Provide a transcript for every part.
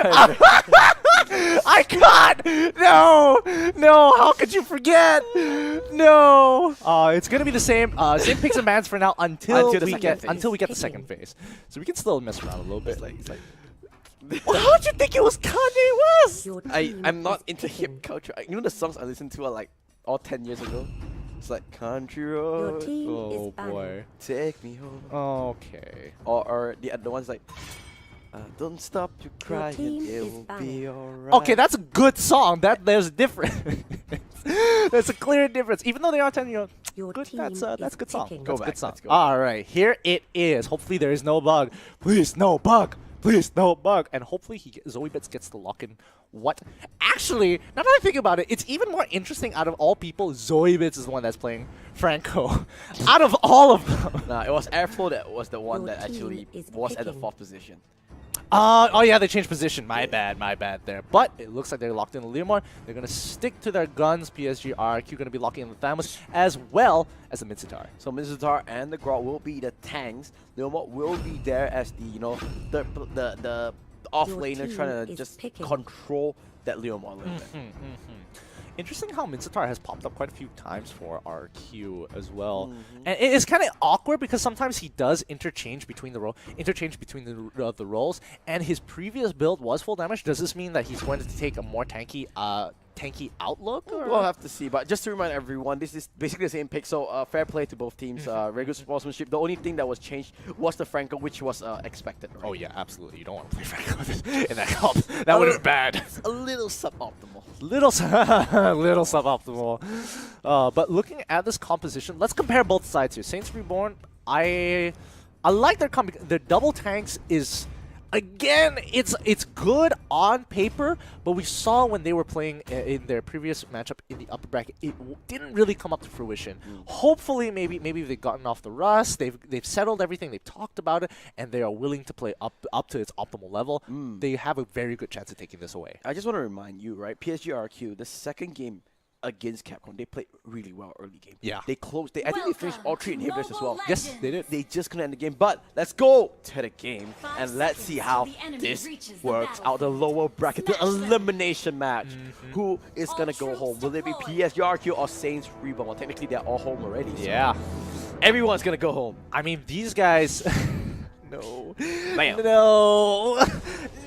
I can't! No! No! How could you forget? No! It's gonna be the same picks and bans for now until we get the second phase. So we can still mess around a little bit. It's like Well, how'd you think it was Kanye West? I'm not into hip culture. You know the songs I listened to are like all 10 years ago? It's like Country Road, Oh boy. Take Me Home. Okay. Or the ones like Don't Stop You Crying, It'll Be Alright. Okay, that's a good song. There's a difference. There's a clear difference. Even though they are 10-year-old. Good, that's a good song. Go That's a back, good song. let's go. Alright, here it is. Hopefully there is no bug. Please, no bug. Please, no bug. And hopefully Zoebits gets the lock-in. What? Actually, now that I think about it, it's even more interesting out of all people, Zoebits is the one that's playing Franco. Out of all of them. Nah, it was Airflow that was the one that actually was at the 4th position. Oh yeah, they changed position. My bad there. But it looks like they're locked in the Leomord. They're going to stick to their guns. PSG RQ going to be locking in the Thamus as well as the Minzatar. So Minzatar and the Grot will be the tanks. Leomord will be there as the, you know, the off-laner trying to just control that Leomord a little bit. Interesting how Minzatar has popped up quite a few times for RQ as well, and it's kind of awkward because sometimes he does interchange between the roles. And his previous build was full damage. Does this mean that he's going to take a more tanky outlook? Or? We'll have to see, but just to remind everyone, this is basically the same pick, so fair play to both teams. Very good sportsmanship. The only thing that was changed was the Franco, which was expected. Right? Oh yeah, absolutely. You don't want to play Franco in that comp. That would have been bad. It's a little suboptimal. Little suboptimal. But looking at this composition, let's compare both sides here. Saints Reborn, I like their double tanks is. Again, it's good on paper, but we saw when they were playing in their previous matchup in the upper bracket, it didn't really come up to fruition. Hopefully, maybe they've gotten off the rust, they've settled everything, they've talked about it, and they are willing to play up to its optimal level. They have a very good chance of taking this away. I just want to remind you, right? PSG RQ, the second game against Capcom, they played really well early game. Yeah. They closed. I think they finished all 3 inhibitors as well. Yes, they did. They just couldn't end the game. But let's go to the game and let's see how this works out. The lower bracket, the elimination match. Who is gonna go home? Will it be PSG RQ or Saints Reborn? Well, technically they're all home already. So Yeah. everyone's gonna go home. I mean, these guys... No. Bam. No.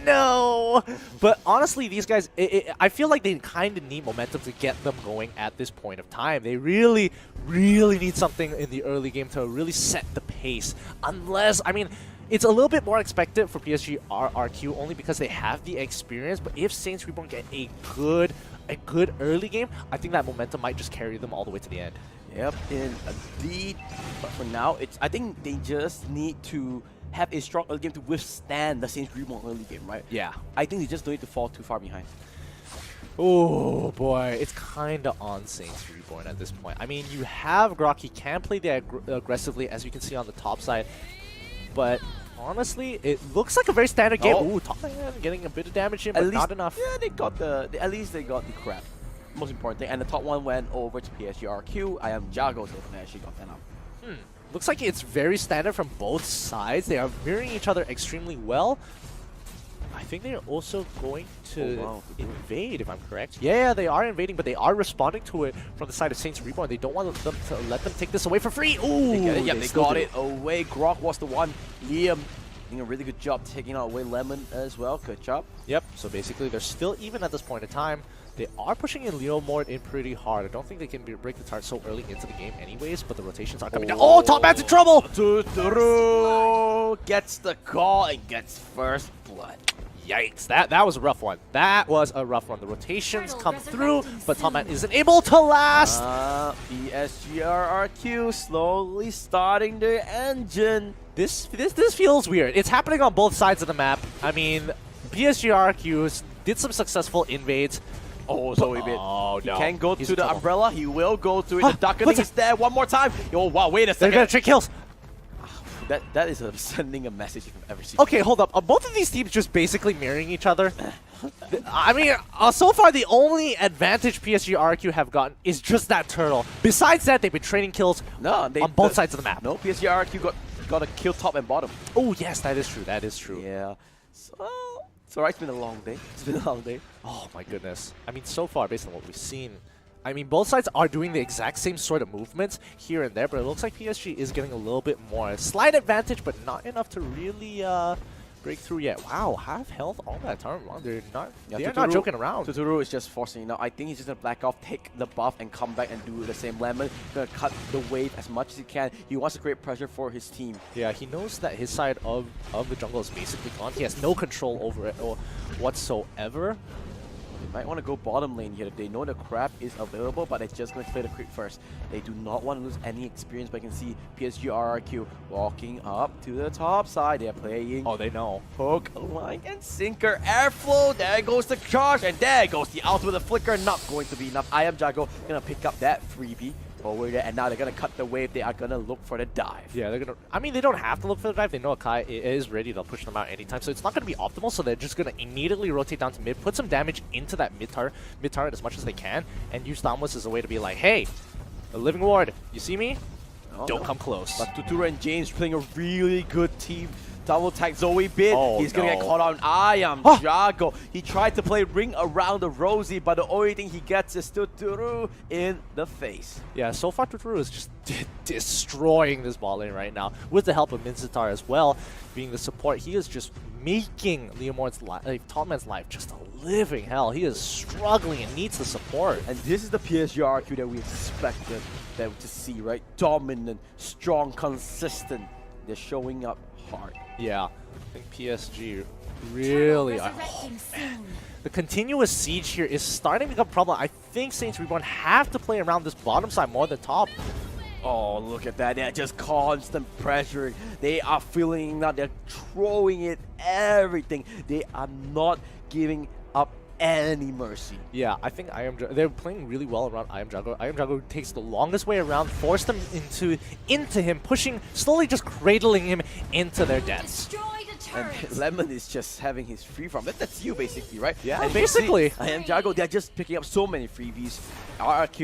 No. But honestly, these guys, I feel like they kind of need momentum to get them going at this point of time. They really, really need something in the early game to really set the pace. Unless, I mean, it's a little bit more expected for PSG RQ only because they have the experience. But if Saints Reborn get a good early game, I think that momentum might just carry them all the way to the end. Yep, indeed. But for now, I think they just need to have a strong early game to withstand the Saints Reborn early game, right? Yeah. I think they just don't need to fall too far behind. Oh boy, it's kind of on Saints Reborn at this point. I mean, you have Grok, he can play there aggressively, as you can see on the top side, but honestly, it looks like a very standard game. Ooh, top man getting a bit of damage in, but not enough. Yeah, they got at least they got the crap. Most important thing, and the top one went over to PSG RQ. I am Jago, so they actually got that up. Looks like it's very standard from both sides. They are mirroring each other extremely well. I think they're also going to invade, if I'm correct. Yeah, they are invading, but they are responding to it from the side of Saints Reborn. They don't want them to let them take this away for free. Ooh, they got it away. Grok was the one. Liam doing a really good job taking out away Lemon as well. Good job. Yep, so basically they're still even at this point in time. They are pushing in Leomord in pretty hard. I don't think they can break the turret so early into the game anyways, but the rotations are coming down. Oh, top man's in trouble! Gets the call and gets first blood. Yikes, that was a rough one. That was a rough one. The rotations come through, but Top Man isn't able to last. PSGRRQ slowly starting their engine. This feels weird. It's happening on both sides of the map. I mean, PSGRQ did some successful invades. Oh, so no. He can't go to the umbrella. He will go to it. The Darkening is there one more time. Oh, wow, wait a second. They're going to trick kills. That is sending a message if I've ever seen. Okay, hold up. Are both of these teams just basically mirroring each other? I mean, so far the only advantage PSG RQ have gotten is just that turtle. Besides that, they've been trading kills on both sides of the map. No, PSG RQ got a kill top and bottom. Oh, yes, that is true. That is true. Yeah. So, It's alright, it's been a long day. It's been a long day. Oh my goodness. I mean, so far, based on what we've seen, I mean, both sides are doing the exact same sort of movements here and there, but it looks like PSG is getting a little bit more. Slight advantage, but not enough to really break through yet. Wow, half health all that time. Wow, they're not joking around. Tuturu is just forcing it now. I think he's just going to back off, take the buff, and come back and do the same. Lemon going to cut the wave as much as he can. He wants to create pressure for his team. Yeah, he knows that his side of the jungle is basically gone. He has no control over it or whatsoever. They might want to go bottom lane here. They know the crab is available, but they're just going to play the creep first. They do not want to lose any experience, but you can see PSG RRQ walking up to the top side. They're playing. Oh, they know. Hook, line, and sinker. Airflow. There goes the charge, and there goes the ultimate. The flicker not going to be enough. I Am Jago going to pick up that freebie over there, and now they're going to cut the wave. They are going to look for the dive. Yeah, they're going to... I mean, they don't have to look for the dive. They know Akai is ready. They'll push them out anytime. So it's not going to be optimal, so they're just going to immediately rotate down to mid, put some damage into that mid turret as much as they can, and use Thamos as a way to be like, hey, a living ward, you see me? Oh, don't no. come close. But Tuturu and James playing a really good team. Double tag Zoe bit. Oh, He's gonna get caught out. I Am Jago. He tried to play ring around the Rosie, but the only thing he gets is Tuturu in the face. Yeah, so far Tuturu is just destroying this bot lane right now with the help of Minzitar as well, being the support. He is just making Leomord's top man's life just a living hell. He is struggling and needs the support. And this is the PSG RQ that we expected them to see, right? Dominant, strong, consistent. They're showing up hard. Yeah, I think PSG really are. Oh, man. The continuous siege here is starting to become a problem. I think Saints Reborn have to play around this bottom side more than top. Oh, look at that. They're just constant pressure. They are filling out. They're throwing it, everything. They are not giving up any mercy. Yeah, I think they're playing really well around I Am Jago. I Am Jago takes the longest way around, forced them into him, pushing, slowly just cradling him into their deaths. And Lemon is just having his free from. That's you basically, right? Yeah, and basically. I Am Jago, they're just picking up so many freebies. RRQ,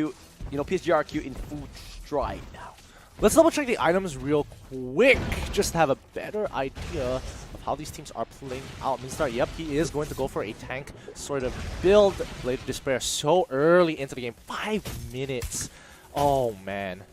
you know, PSG RQ in full stride now. Let's double check the items real quick, just to have a better idea of how these teams are playing out. Minstar, yep, he is going to go for a tank sort of build. Blade of Despair so early into the game, 5 minutes. Oh man.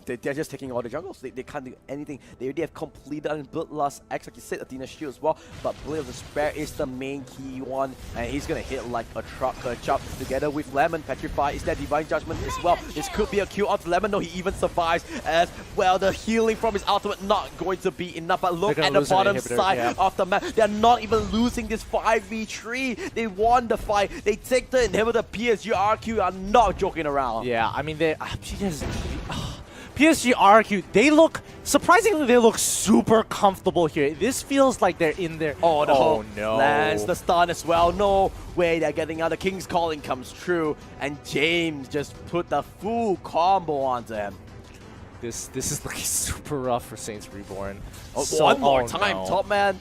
They're just taking all the jungles. They can't do anything. They already have completed and built last X, like you said, Athena Shield as well. But Blade of Despair is the main key one, and he's gonna hit like a truck, chop together with Lemon. Petrify is that Divine Judgment as well. This could be a kill onto Lemon. No, he even survives as well. The healing from his ultimate not going to be enough. But look at the bottom side of the map. They're not even losing this 5v3. They won the fight. They take the inhibitor. PSG RQ are not joking around. Yeah, I mean, PSG RQ, they look, surprisingly, they look super comfortable here. This feels like they're in there. Oh, the hook no. lands the stun as well. No way they're getting out. The King's Calling comes true, and James just put the full combo onto him. This is looking super rough for Saints Reborn. Oh, so, one more time, no. Top man.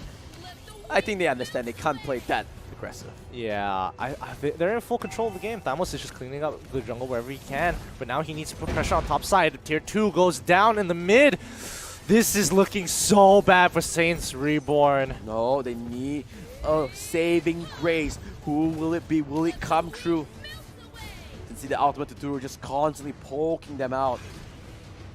I think they understand they can't play that aggressive. Yeah, they're in full control of the game. Thamos is just cleaning up the jungle wherever he can, but now he needs to put pressure on top side. Tier 2 goes down in the mid. This is looking so bad for Saints Reborn. No, they need a saving grace. Who will it be? Will it come true? You can see the ultimate Tuturu just constantly poking them out.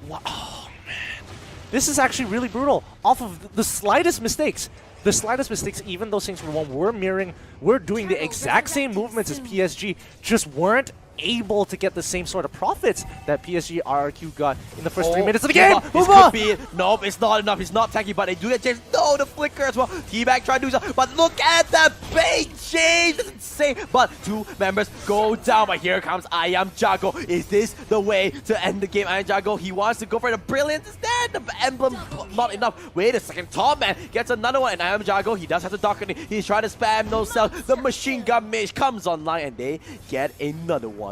Wow. Oh, man. This is actually really brutal. Off of the slightest mistakes. The slightest mistakes, even though Saints Reborn were doing the exact same movements as PSG, just weren't able to get the same sort of profits that PSG RRQ got in the first 3 minutes of the game. This could be it. Nope, it's not enough. He's not tanky, but they do that. James, no, the flicker as well. T-Bag trying to do something, but look at that bait, James. It's insane. But 2 members go down, but here comes I Am Jago. Is this the way to end the game? I Am Jago, he wants to go for the brilliance. Instead, the emblem, not enough. Wait a second, Top Man gets another one, and I Am Jago, he does have the darkening. He's trying to spam no cells. The machine gun mage comes online, and they get another one.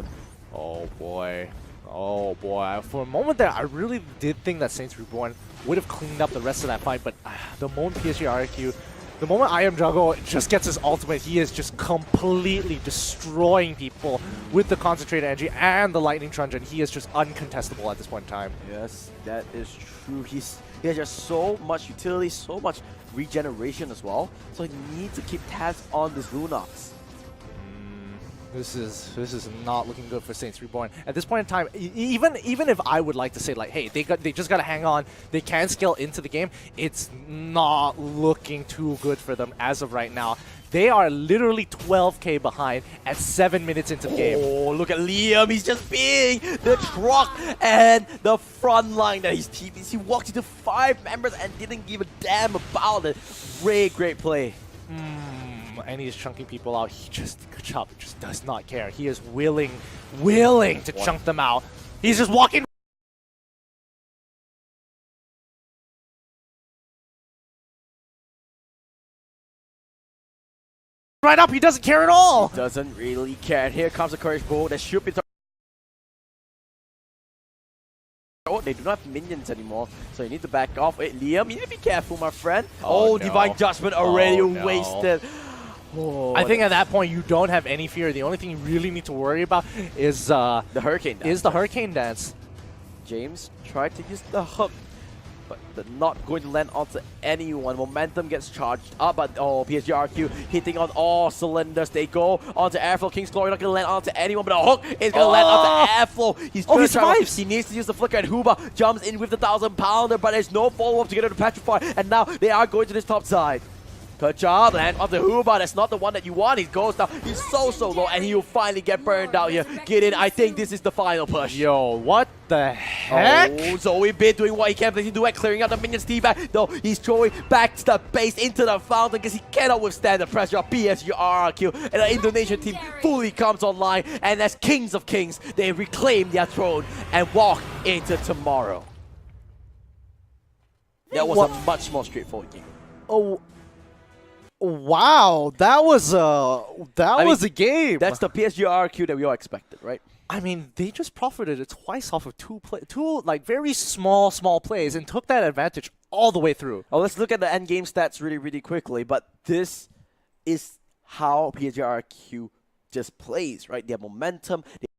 Oh boy. Oh boy. For a moment there, I really did think that Saints Reborn would have cleaned up the rest of that fight, but the moment PSG RQ The moment I Am Juggle just gets his ultimate, he is just completely destroying people with the concentrated energy and the lightning truncheon. He is just uncontestable at this point in time. Yes, that is true. He has just so much utility, so much regeneration as well. So he needs to keep tabs on this Lunox. This is not looking good for Saints Reborn. At this point in time, even if I would like to say like, hey, they just gotta hang on, they can scale into the game, it's not looking too good for them as of right now. They are literally 12k behind at 7 minutes into the game. Oh, look at Liam. He's just being the truck and the front line that he's teaming. He walked into 5 members and didn't give a damn about it. Great play. And he's chunking people out. He just, good job, just does not care. He is willing to chunk them out. He's just walking right up. He doesn't care at all. Doesn't really care. And here comes the Courage Bow that should be... Oh, they do not have minions anymore, so you need to back off. Wait, Liam, you need to be careful, my friend. Oh, no. Divine Judgment already wasted. Oh, I think at that point you don't have any fear. The only thing you really need to worry about is the Hurricane Dance. Hurricane Dance. James tried to use the hook, but they're not going to land onto anyone. Momentum gets charged up, but oh, PSGRQ hitting on all cylinders. They go onto Airflow. King's Glory not going to land onto anyone, but a hook is going to land onto Airflow. He's he survives. He needs to use the flicker, and Huba jumps in with the 1000-pounder, but there's no follow-up to get him to petrify, and now they are going to this top side. Good job, land on the Huba. That's not the one that you want. He goes down. He's so low, and he will finally get burned out here. Get in. I think this is the final push. Yo, what the heck? Oh, Zoe Bid doing what he can to do it, clearing out the minions T-back. Though he's throwing back to the base into the fountain because he cannot withstand the pressure of PSGRQ. And the Indonesian team fully comes online. And as Kings of Kings, they reclaim their throne and walk into tomorrow. That was a much more straightforward game. Oh. Wow, that was a game. That's the PSGRQ that we all expected, right? I mean, they just profited twice off of two like very small plays and took that advantage all the way through. Oh, let's look at the end game stats really quickly. But this is how PSGRQ just plays, right? They have momentum.